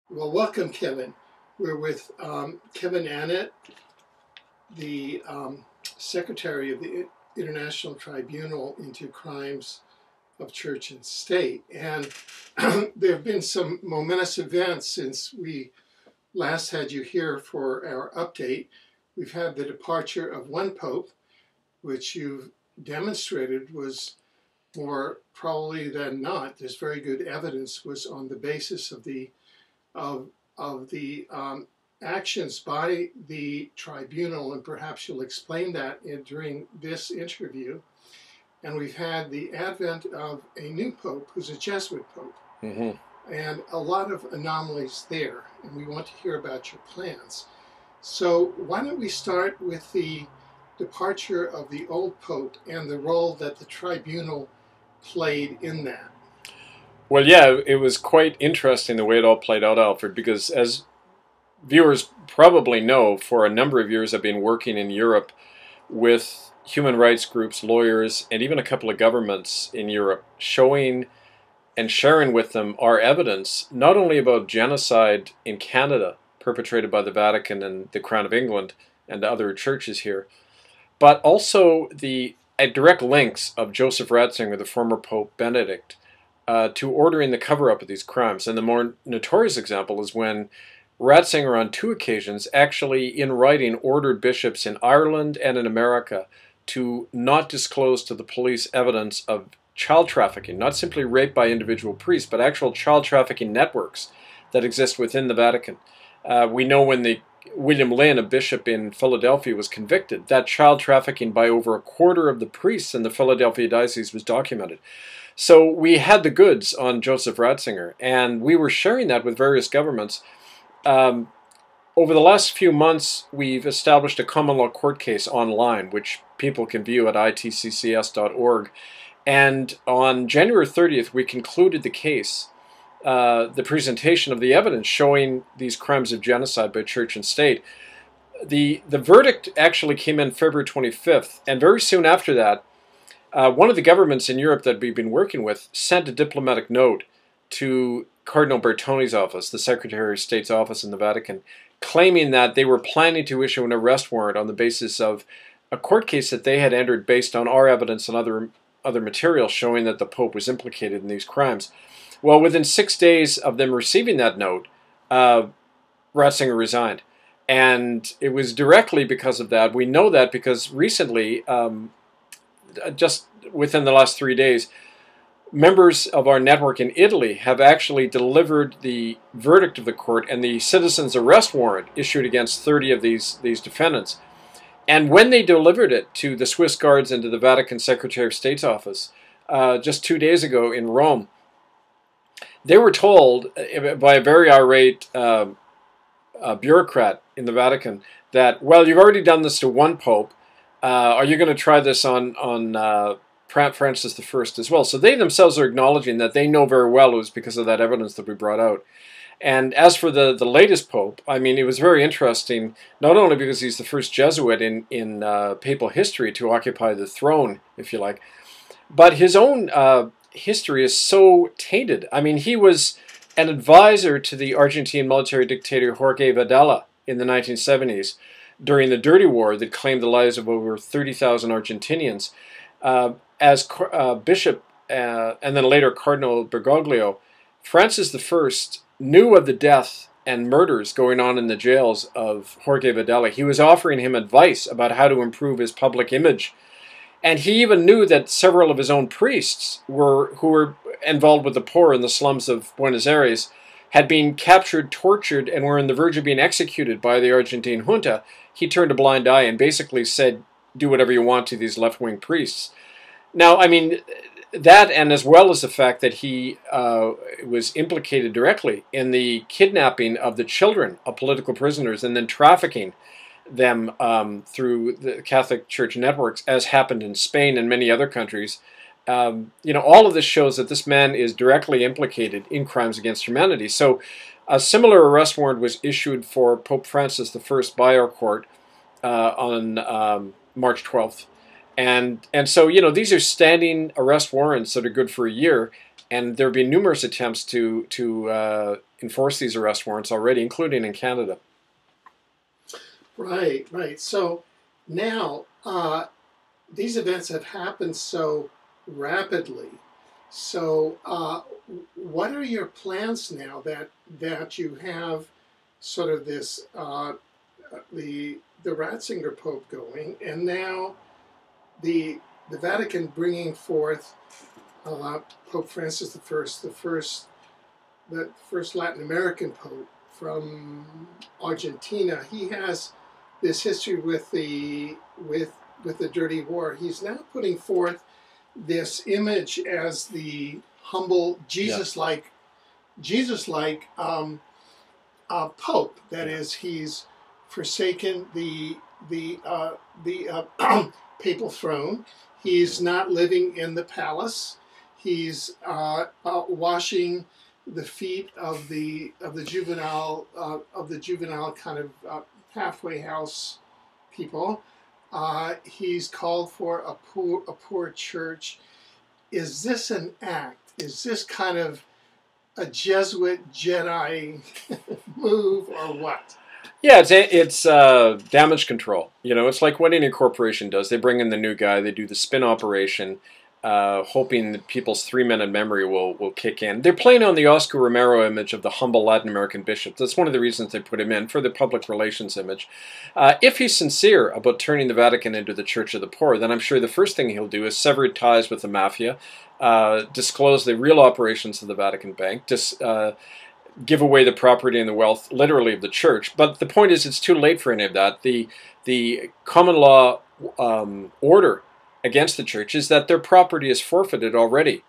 Well, welcome, Kevin. We're with Kevin Annett, the Secretary of the International Tribunal into Crimes of Church and State. And there have been some momentous events since we last had you here for our update. We've had the departure of one pope, which you've demonstrated was more probably than not, there's very good evidence, was on the basis of the actions by the tribunal, and perhaps you'll explain that during this interview. And we've had the advent of a new pope who's a Jesuit pope, and a lot of anomalies there, and we want to hear about your plans. So why don't we start with the departure of the old pope and the role that the tribunal played in that? Well, yeah, it was quite interesting the way it all played out, Alfred, because as viewers probably know, for a number of years I've been working in Europe with human rights groups, lawyers, and even a couple of governments in Europe, showing and sharing with them our evidence, not only about genocide in Canada perpetrated by the Vatican and the Crown of England and other churches here, but also the direct links of Joseph Ratzinger, the former Pope Benedict, to ordering the cover-up of these crimes. And the more notorious example is when Ratzinger, on 2 occasions, actually in writing ordered bishops in Ireland and in America to not disclose to the police evidence of child trafficking, not simply rape by individual priests, but actual child trafficking networks that exist within the Vatican. We know when William Lynn, a bishop in Philadelphia, was convicted, that child trafficking by over a quarter of the priests in the Philadelphia diocese was documented. So we had the goods on Joseph Ratzinger, and we were sharing that with various governments. Over the last few months, we've established a common law court case online, which people can view at itccs.org. And on January 30th, we concluded the case, the presentation of the evidence showing these crimes of genocide by church and state. The verdict actually came in February 25th, and very soon after that, one of the governments in Europe that we've been working with sent a diplomatic note to Cardinal Bertoni's office, the Secretary of State's office in the Vatican, claiming that they were planning to issue an arrest warrant on the basis of a court case that they had entered based on our evidence and other material showing that the Pope was implicated in these crimes. Well, within 6 days of them receiving that note, Ratzinger resigned. And it was directly because of that. We know that because recently, just within the last 3 days, members of our network in Italy have actually delivered the verdict of the court and the citizen's arrest warrant issued against 30 of these defendants. And when they delivered it to the Swiss Guards and to the Vatican Secretary of State's office just 2 days ago in Rome, they were told by a very irate bureaucrat in the Vatican that, well, you've already done this to one pope. Are you going to try this on Francis I as well? So they themselves are acknowledging that they know very well it was because of that evidence that we brought out. And as for the latest pope, I mean, it was very interesting, not only because he's the first Jesuit in papal history to occupy the throne, if you like, but his own history is so tainted. I mean, he was an advisor to the Argentine military dictator Jorge Videla in the 1970s during the Dirty War that claimed the lives of over 30,000 Argentinians. As bishop and then later Cardinal Bergoglio, Francis I knew of the death and murders going on in the jails of Jorge Videla. He was offering him advice about how to improve his public image. And he even knew that several of his own priests who were involved with the poor in the slums of Buenos Aires had been captured, tortured, and were on the verge of being executed by the Argentine junta. He turned a blind eye and basically said, do whatever you want to these left-wing priests. Now, I mean, that, and as well as the fact that he was implicated directly in the kidnapping of the children of political prisoners and then trafficking them through the Catholic Church networks, as happened in Spain and many other countries. You know, all of this shows that this man is directly implicated in crimes against humanity. So a similar arrest warrant was issued for Pope Francis I by our court on March 12th. And so, you know, these are standing arrest warrants that are good for a year. And there have been numerous attempts to enforce these arrest warrants already, including in Canada. Right, right. So now these events have happened so rapidly. So what are your plans now that you have sort of this the Ratzinger Pope going, and now the Vatican bringing forth Pope Francis I, the first Latin American Pope from Argentina. He has this history with the dirty war. He's now putting forth this image as the humble Jesus-like Pope. That is, he's forsaken the papal throne. He's not living in the palace. He's washing the feet of the juvenile kind of halfway house people. He's called for a poor church. Is this an act? Is this kind of a Jesuit Jedi move or what? Yeah, it's damage control. You know, it's like what any corporation does. They bring in the new guy. They do the spin operation, hoping that people's three-minute memory will kick in. They're playing on the Oscar Romero image of the humble Latin American bishop. That's one of the reasons they put him in, for the public relations image. If he's sincere about turning the Vatican into the Church of the Poor, then I'm sure the first thing he'll do is sever ties with the mafia, disclose the real operations of the Vatican Bank, give away the property and the wealth, literally, of the church. But the point is, it's too late for any of that. The common law order against the church is that their property is forfeited already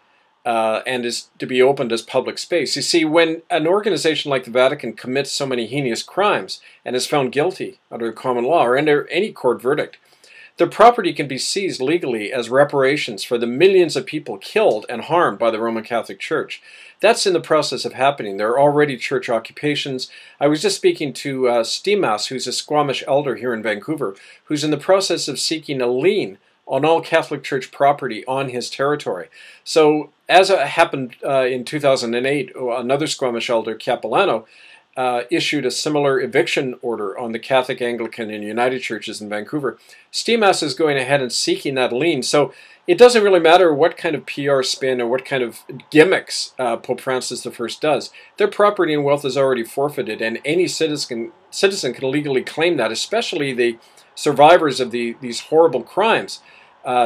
and is to be opened as public space. You see, when an organization like the Vatican commits so many heinous crimes and is found guilty under common law or under any court verdict, their property can be seized legally as reparations for the millions of people killed and harmed by the Roman Catholic Church. That's in the process of happening. There are already church occupations. I was just speaking to Stimas, who's a Squamish elder here in Vancouver, who's in the process of seeking a lien on all Catholic Church property on his territory. So, as happened in 2008, another Squamish elder, Capilano, issued a similar eviction order on the Catholic, Anglican, and United Churches in Vancouver. Stimas is going ahead and seeking that lien. So it doesn't really matter what kind of PR spin or what kind of gimmicks Pope Francis I does. Their property and wealth is already forfeited, and any citizen can legally claim that, especially the survivors of these horrible crimes,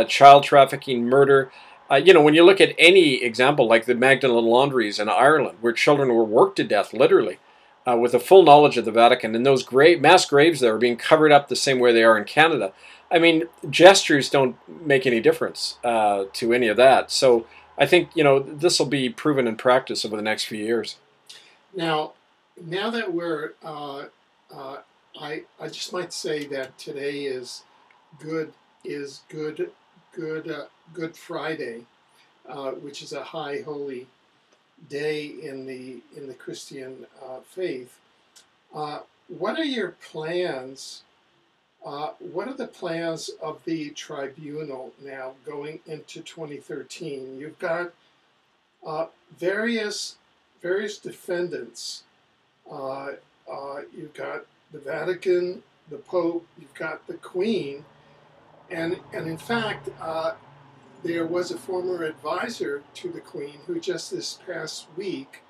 child trafficking, murder. You know, when you look at any example like the Magdalen laundries in Ireland, where children were worked to death, literally, with a full knowledge of the Vatican, and those mass graves there are being covered up the same way they are in Canada. I mean, gestures don't make any difference to any of that. So I think, you know, this will be proven in practice over the next few years. Now that we're, I just might say that today is Good Friday, which is a high holy day in the Christian faith. What are your plans? What are the plans of the tribunal now going into 2013? You've got various defendants. You've got the Vatican, the Pope, you've got the Queen, and in fact, there was a former advisor to the Queen who just this past week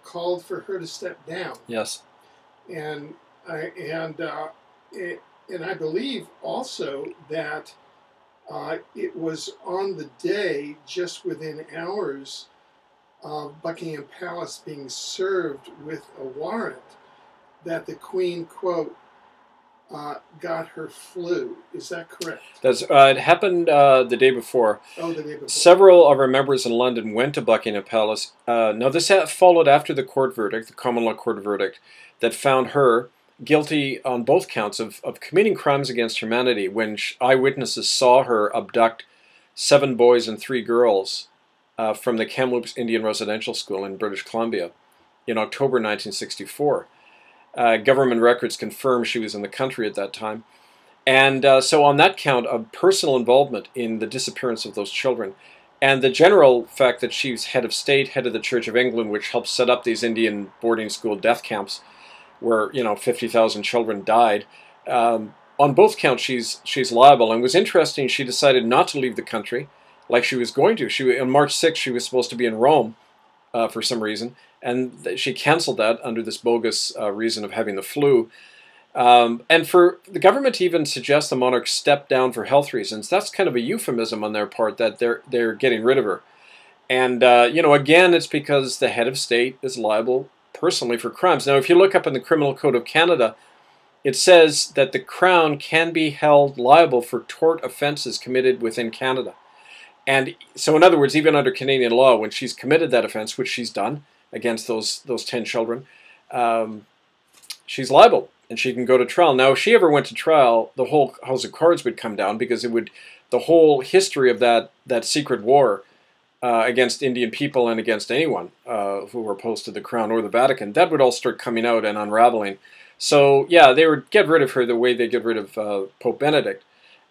called for her to step down. Yes. And I believe also that it was on the day, just within hours of Buckingham Palace being served with a warrant, that the Queen, quote, got her flu. Is that correct? That's it happened the day before. Oh, the day before. Several of our members in London went to Buckingham Palace. Now, this followed after the court verdict, the common law court verdict, that found her guilty on both counts of committing crimes against humanity when eyewitnesses saw her abduct 7 boys and 3 girls from the Kamloops Indian Residential School in British Columbia in October 1964. Government records confirm she was in the country at that time. And so on that count of personal involvement in the disappearance of those children, And the general fact that she's head of state, head of the Church of England, which helped set up these Indian boarding school death camps where, 50,000 children died. On both counts, she's liable. And it was interesting, she decided not to leave the country like she was going to. On March 6th, she was supposed to be in Rome for some reason, and she canceled that under this bogus reason of having the flu. And for the government to even suggest the monarch step down for health reasons, that's kind of a euphemism on their part that they're getting rid of her. And, again, it's because the head of state is liable personally for crimes. Now, if you look up in the Criminal Code of Canada, it says that the Crown can be held liable for tort offenses committed within Canada. And so, in other words, even under Canadian law, when she's committed that offense, which she's done against those 10 children, she's liable. And she can go to trial. Now, if she ever went to trial, the whole House of Cards would come down, because the whole history of that secret war against Indian people and against anyone who were opposed to the Crown or the Vatican, that would all start coming out and unraveling. So, yeah, they would get rid of her the way they get rid of Pope Benedict.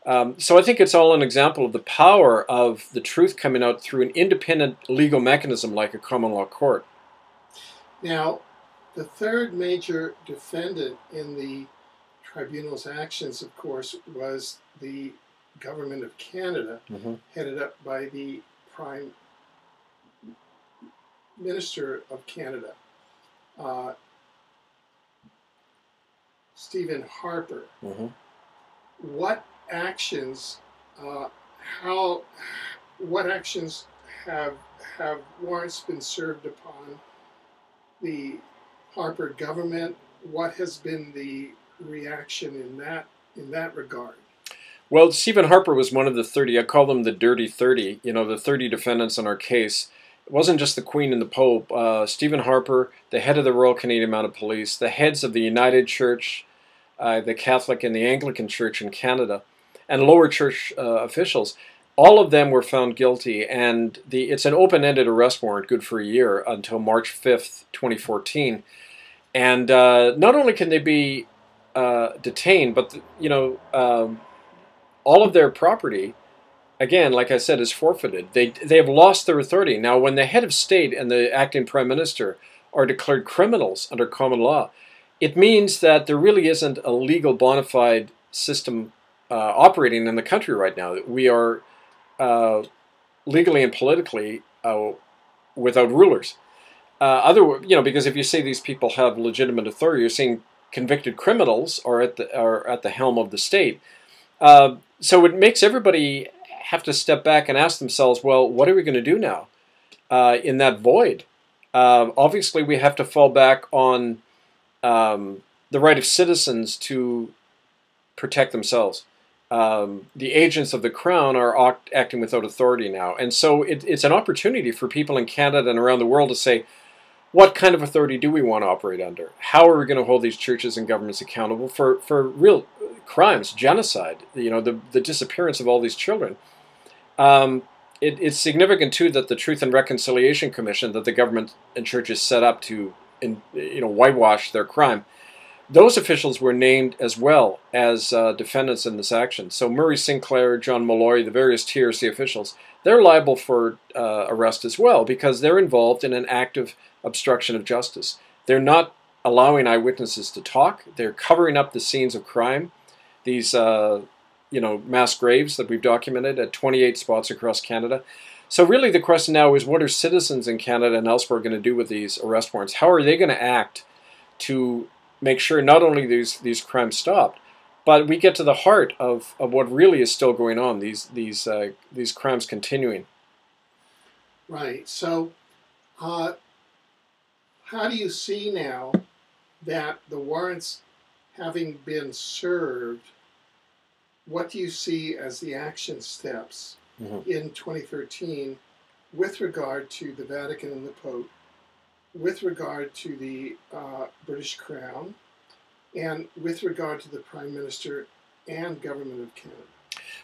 So I think it's all an example of the power of the truth coming out through an independent legal mechanism like a common law court. Now, the third major defendant in the tribunal's actions, of course, was the government of Canada, headed up by the Prime Minister of Canada, Stephen Harper. What actions have warrants been served upon the Harper government? What has been the reaction in that regard? Well, Stephen Harper was one of the 30. I call them the Dirty 30. The 30 defendants in our case. It wasn't just the Queen and the Pope. Stephen Harper, the head of the Royal Canadian Mounted Police, the heads of the United Church, the Catholic and the Anglican Church in Canada, and lower church officials. All of them were found guilty, and it's an open-ended arrest warrant, good for a year, until March 5th, 2014. And not only can they be detained, but all of their property, again, like I said, is forfeited. They have lost their authority. Now, when the head of state and the acting prime minister are declared criminals under common law, it means that there really isn't a legal bona fide system operating in the country right now. We are legally and politically without rulers. Because if you say these people have legitimate authority, you're saying convicted criminals are at the helm of the state. So it makes everybody have to step back and ask themselves, well, what are we going to do now in that void? Obviously, we have to fall back on the right of citizens to protect themselves. The agents of the Crown are acting without authority now. And so it's an opportunity for people in Canada and around the world to say, what kind of authority do we want to operate under? How are we going to hold these churches and governments accountable for real crimes, genocide, the disappearance of all these children? It's significant, too, that the Truth and Reconciliation Commission that the government and churches set up to whitewash their crime, those officials were named as well as defendants in this action. So Murray Sinclair, John Malloy, the various TRC officials, they're liable for arrest as well, because they're involved in an active obstruction of justice. They're not allowing eyewitnesses to talk. They're covering up the scenes of crime. These mass graves that we've documented at 28 spots across Canada. So really the question now is, what are citizens in Canada and elsewhere going to do with these arrest warrants? How are they going to act to make sure not only these crimes stopped, but we get to the heart of what really is still going on, these crimes continuing? Right. So how do you see now that the warrants having been served, what do you see as the action steps in 2013 with regard to the Vatican and the Pope, with regard to the British Crown, and with regard to the Prime Minister and Government of Canada?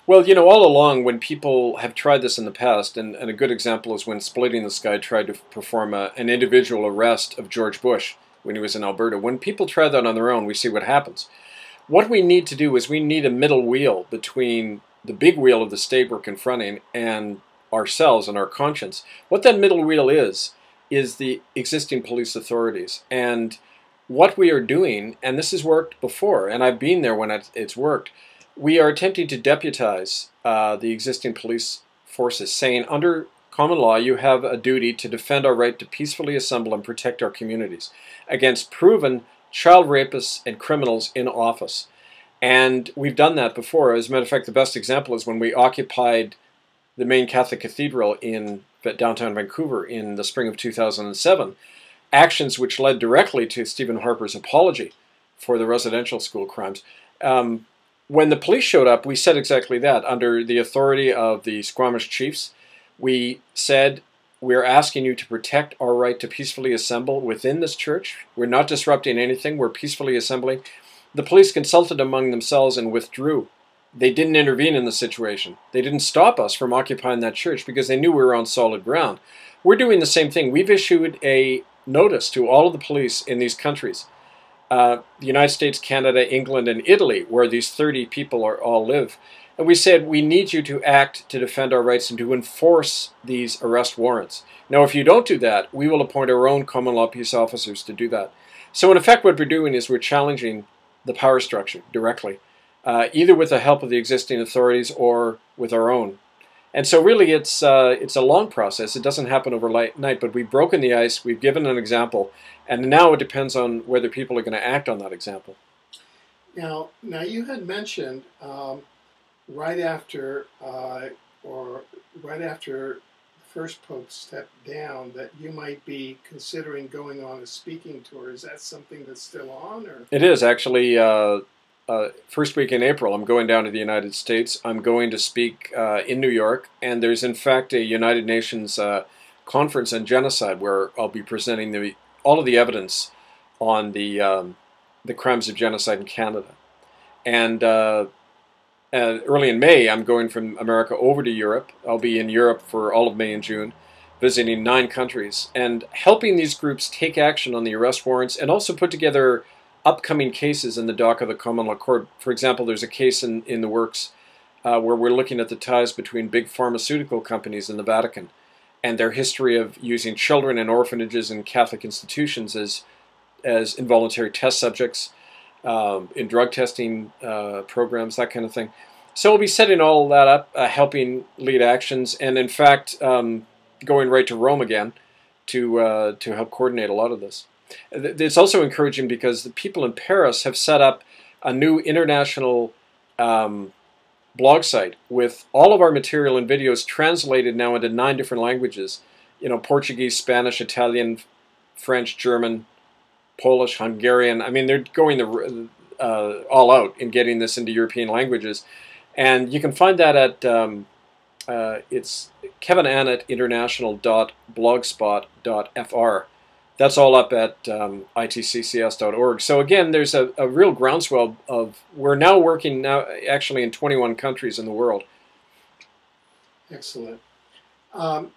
Well, all along when people have tried this in the past, and a good example is when Splitting the Sky tried to perform an individual arrest of George Bush when he was in Alberta. When people try that on their own, we see what happens. What we need to do is we need a middle wheel between the big wheel of the state we're confronting and ourselves and our conscience. What that middle wheel is the existing police authorities. And what we are doing, and this has worked before, and I've been there when it's worked, we are attempting to deputize the existing police forces, saying under common law you have a duty to defend our right to peacefully assemble and protect our communities against proven child rapists and criminals in office. And we've done that before. As a matter of fact, the best example is when we occupied the main Catholic cathedral in downtown Vancouver in the spring of 2007, actions which led directly to Stephen Harper's apology for the residential school crimes. When the police showed up, we said exactly that. Under the authority of the Squamish chiefs, we said, we're asking you to protect our right to peacefully assemble within this church. We're not disrupting anything. We're peacefully assembling. The police consulted among themselves and withdrew. They didn't intervene in the situation. They didn't stop us from occupying that church because they knew we were on solid ground. We're doing the same thing. We've issued a notice to all of the police in these countries, the United States, Canada, England, and Italy, where these 30 people all live. And we said, we need you to act to defend our rights and to enforce these arrest warrants. Now, if you don't do that, we will appoint our own common law peace officers to do that. So in effect, what we're doing is we're challenging the power structure directly, either with the help of the existing authorities or with our own. And so really it's a long process. It doesn't happen overnight, but we've broken the ice, we've given an example, and now it depends on whether people are going to act on that example. Now you had mentioned right after the first Pope stepped down that you might be considering going on a speaking tour. Is that something that's still on? Or? It is actually. First week in April, I'm going down to the United States. I'm going to speak in New York, and there's in fact a United Nations conference on genocide where I'll be presenting all of the evidence on the crimes of genocide in Canada. And early in May, I'm going from America over to Europe. I'll be in Europe for all of May and June, visiting 9 countries and helping these groups take action on the arrest warrants and also put together upcoming cases in the dock of the common law court. For example, there's a case in the works where we're looking at the ties between big pharmaceutical companies and the Vatican and their history of using children in orphanages and Catholic institutions as involuntary test subjects in drug testing programs, that kind of thing. So we'll be setting all of that up, helping lead actions, and in fact going right to Rome again to help coordinate a lot of this. It's also encouraging because the people in Paris have set up a new international blog site with all of our material and videos translated now into 9 different languages. You know, Portuguese, Spanish, Italian, French, German, Polish, Hungarian. I mean, they're going all out in getting this into European languages. And you can find that at it's kevinannettinternational.blogspot.fr. That's all up at itccs.org. So again, there's a real groundswell of, we're now working now actually in 21 countries in the world. Excellent. How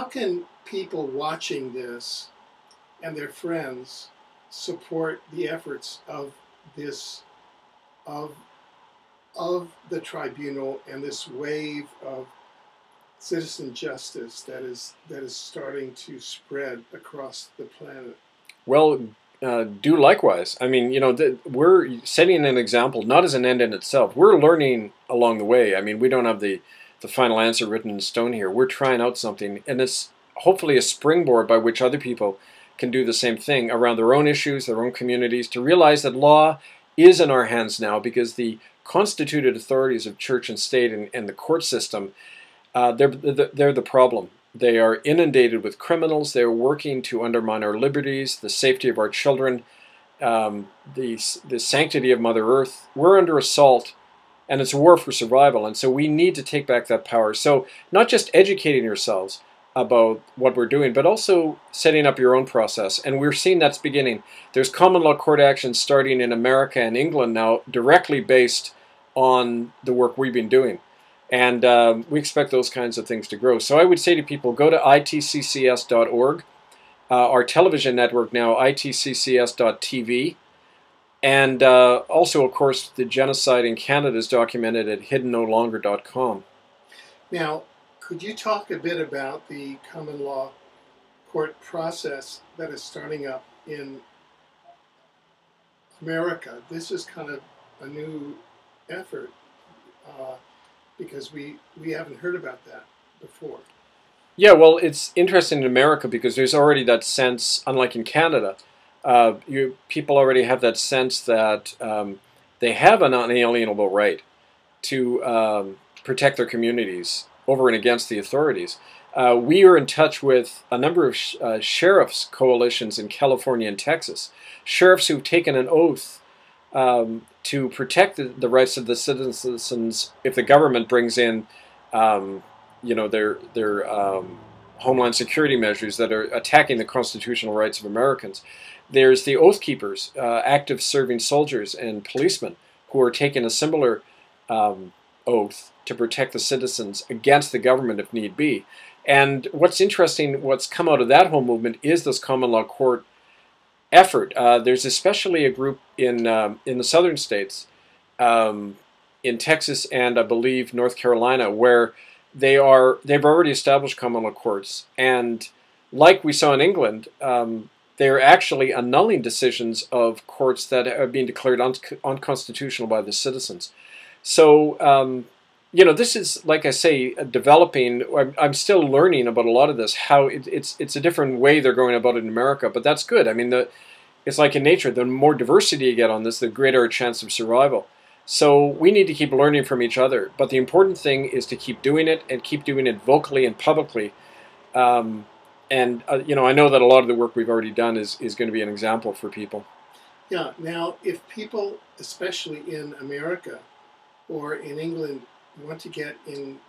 can people watching this and their friends support the efforts of this, of the tribunal and this wave of citizen justice that is starting to spread across the planet? Well, do likewise. I mean, you know, we're setting an example, not as an end in itself. We're learning along the way. I mean, we don't have the final answer written in stone here. We're trying out something, and it's hopefully a springboard by which other people can do the same thing around their own issues, their own communities, to realize that law is in our hands now because the constituted authorities of church and state and the court system, they're the problem. They are inundated with criminals. They're working to undermine our liberties, the safety of our children, the sanctity of Mother Earth. We're under assault, and it's a war for survival. And so we need to take back that power. So not just educating yourselves about what we're doing, but also setting up your own process. And we're seeing that's beginning. There's common law court actions starting in America and England now, directly based on the work we've been doing. And we expect those kinds of things to grow. So I would say to people, go to itccs.org. Our television network now, itccs.tv. And also, of course, the genocide in Canada is documented at hiddennolonger.com. Now, could you talk a bit about the common law court process that is starting up in America? This is kind of a new effort because we haven't heard about that before. Yeah, well, it's interesting in America because there's already that sense, unlike in Canada, people already have that sense that they have an unalienable right to protect their communities over and against the authorities. We are in touch with a number of sheriffs' coalitions in California and Texas, sheriffs who've taken an oath to protect the rights of the citizens if the government brings in their homeland security measures that are attacking the constitutional rights of Americans. There's the Oath Keepers, active serving soldiers and policemen who are taking a similar oath to protect the citizens against the government if need be. And what's interesting, what's come out of that whole movement is this common law court effort. There's especially a group in the southern states, in Texas and I believe North Carolina, where they've already established common law courts, and like we saw in England, they're actually annulling decisions of courts that are being declared unconstitutional by the citizens. So this is, like I say, developing. I'm still learning about a lot of this. How it's a different way they're going about it in America, but that's good. I mean, it's like in nature. The more diversity you get on this, the greater a chance of survival. So we need to keep learning from each other. But the important thing is to keep doing it and keep doing it vocally and publicly. I know that a lot of the work we've already done is going to be an example for people. Yeah. Now, if people, especially in America or in England, want to get in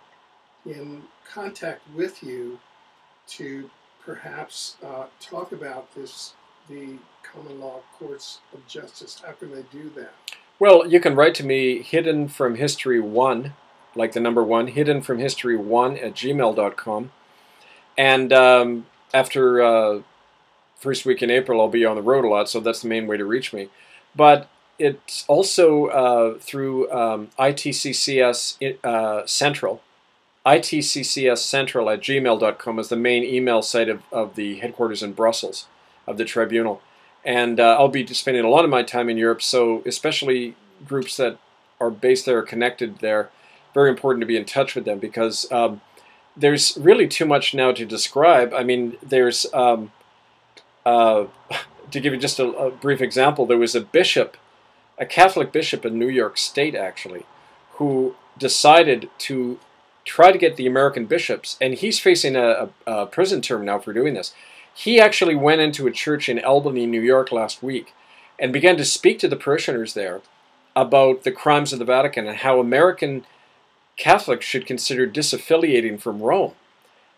contact with you to perhaps talk about the common law courts of justice, how can they do that? Well, you can write to me, hiddenfromhistory1, like the number 1, hiddenfromhistory1@gmail.com. And after first week in April, I'll be on the road a lot, so that's the main way to reach me. But it's also through ITCCS Central. ITCCScentral@gmail.com is the main email site of the headquarters in Brussels of the tribunal. And I'll be spending a lot of my time in Europe, so especially groups that are based there or connected there, very important to be in touch with them because there's really too much now to describe. I mean, there's, to give you just a brief example, there was a bishop, a Catholic bishop in New York State actually, who decided to try to get the American bishops, and he's facing a prison term now for doing this. He actually went into a church in Albany, New York last week and began to speak to the parishioners there about the crimes of the Vatican and how American Catholics should consider disaffiliating from Rome.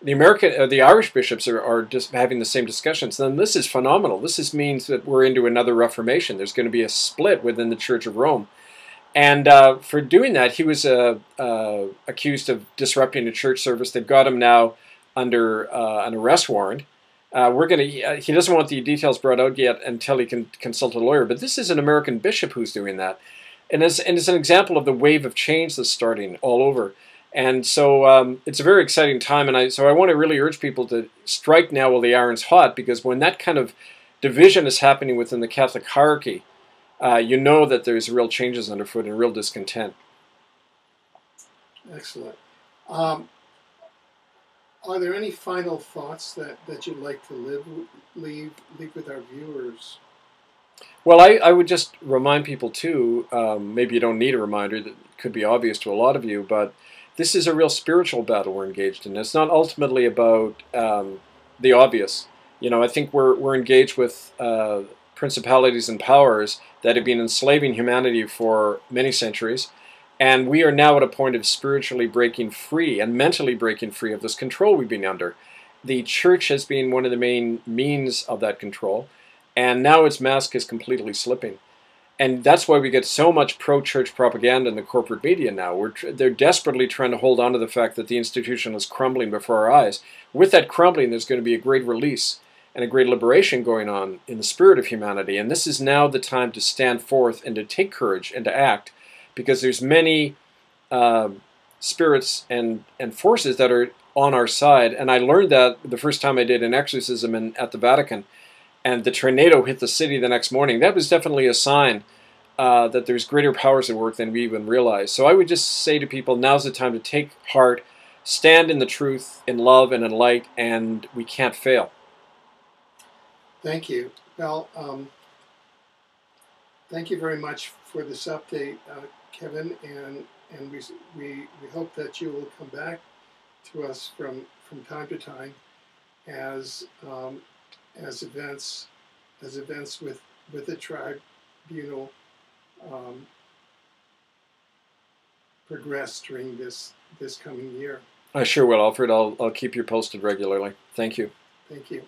The Irish bishops are just having the same discussions. And this is phenomenal. This means that we're into another Reformation. There's going to be a split within the Church of Rome. And for doing that, he was accused of disrupting a church service. They've got him now under an arrest warrant. He doesn't want the details brought out yet until he can consult a lawyer. But this is an American bishop who's doing that, and it's an example of the wave of change that's starting all over. And so it's a very exciting time. And so I want to really urge people to strike now while the iron's hot, because when that kind of division is happening within the Catholic hierarchy, you know that there's real changes underfoot and real discontent. Excellent. Are there any final thoughts that you'd like to leave with our viewers? Well, I would just remind people too, maybe you don't need a reminder, that could be obvious to a lot of you, but this is a real spiritual battle we're engaged in. It's not ultimately about the obvious. I think we're engaged with principalities and powers that have been enslaving humanity for many centuries. And we are now at a point of spiritually breaking free and mentally breaking free of this control we've been under. The church has been one of the main means of that control, and now its mask is completely slipping. And that's why we get so much pro-church propaganda in the corporate media now. They're desperately trying to hold on to the fact that the institution is crumbling before our eyes. With that crumbling, there's going to be a great release. and a great liberation going on in the spirit of humanity. And this is now the time to stand forth and to take courage and to act, because there's many spirits and forces that are on our side. And I learned that the first time I did an exorcism at the Vatican, and the tornado hit the city the next morning. That was definitely a sign that there's greater powers at work than we even realize. So I would just say to people, now's the time to take heart, stand in the truth, in love and in light, and we can't fail. Thank you. Well, thank you very much for this update, Kevin, and we hope that you will come back to us from time to time as events with the tribunal progress during this coming year. I sure will, Alfred. I'll keep you posted regularly. Thank you. Thank you.